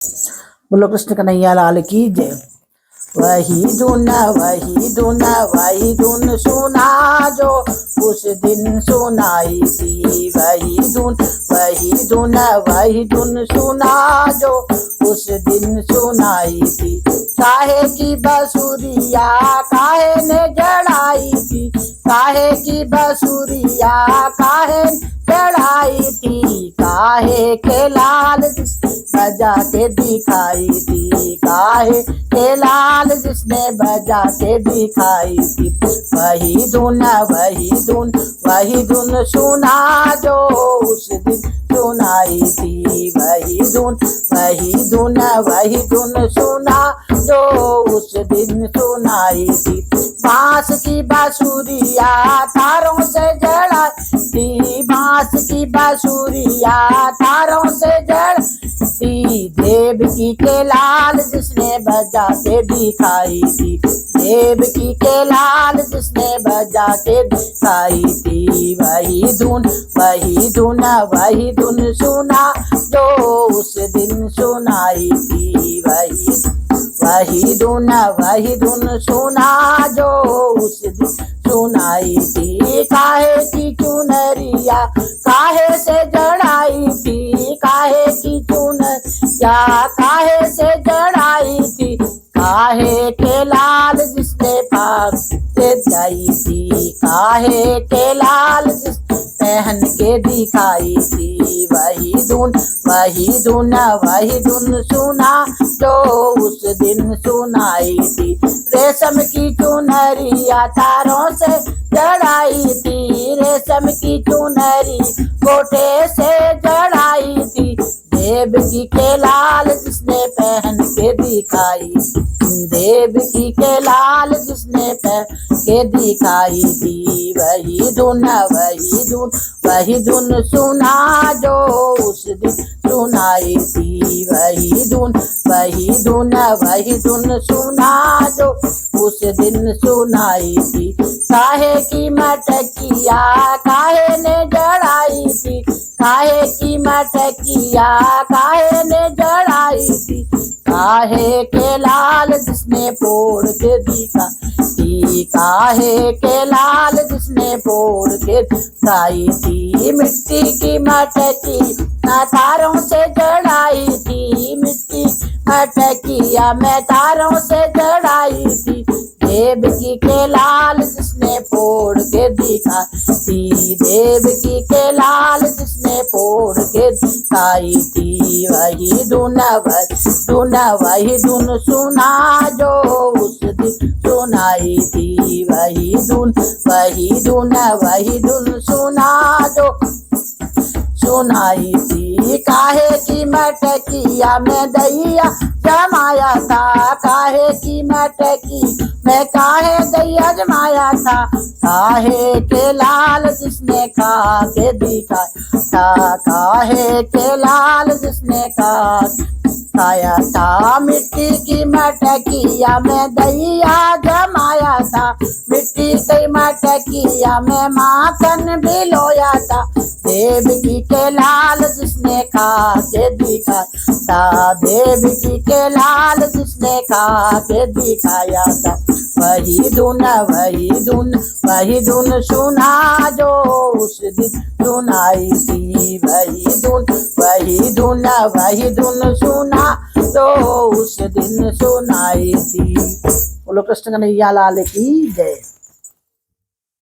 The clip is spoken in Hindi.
बोलो कृष्ण कन्हैया लाल की जय। वही धुन सुना जो उस दिन सुनाई थी। वही धुन सुना जो उस दिन सुनाई थी। काहे की बसुरिया काहे ने जड़ाई थी। काहे की बसुरिया काहे चढ़ाई थी। काहे के लाल बजा के दिखाई थी। काहे के लाल जिसने बजा के दिखाई थी। वही धुन सुना जो उस दिन सुनाई थी। वही धुन सुना जो उस दिन सुनाई थी। बांस की बांसुरिया तारों से जड़ाई थी। बांस की बांसुरिया तारों से जड़ती। देवकी के लाल जिसने बजा के दिखाई थी। देवकी के लाल जिसने बजा के दिखाई थी। वही धुन सुना जो उस दिन सुनाई थी। वही धुन सुना जो उस दिन सुनाई थी। काहे की चुनरिया काहे से जड़ाई थी। काहे की चुनरिया काहे से जड़ाई थी। काहे के लाल जिसने पाग से जाई थी। काहे के लाल जिस पहन के दिखाई थी। वही धुन सुना जो उस दिन सुनाई थी। रेशम की चुनरिया तारों से जड़ाई थी। रेशम की चुनरी गोटे से जड़ाई थी। देवकी के लाल जिसने पहन के दिखाई। देवकी के लाल जिसने पहन के दिखाई थी। वही धुन सुना जो उस दिन सुनाई थी। वही धुन सुना जो उस दिन सुनाई थी। काहे की मटकिया काहे ने जड़ाई थी। काहे की मटकिया काहे ने जड़ाई थी। काहे के लाल जिसने फोड़ के दिखाई। काहे के लाल जिसने फोड़ के दिखाई थी। मिट्टी की मटकी तारों से जड़ाई थी। मिट्टी मटकिया में तारों से जड़ाई थी। देवकी के लाल जिसने फोड़ के दिखाई। देवकी के लाल जिसने फोड़ के दिखाई थी। वही धुन सुना जो उस दिन सुनाई थी। वही धुन सुना जो सुनाई थी। काहे की मटकिया में दैया जमाया था। काहे की मटकी में काहे दैया जमाया था। काहे के लाल जिसने खा के दिखाया था। काहे के लाल जिसने खाया था। मिट्टी की मटकिया में दैया जमाया था। मिट्टी की मटकिया में माखन भिलोया था। देवकी के लाल जिसने खा के दिखाया था। देवकी के लाल जिसने खा के दिखाया था। वही धुन सुना जो उस दिन सुनाई थी। वही धुन सुना जो उस दिन सुनाई थी। बोलो कृष्ण कन्हैया लाल की जय।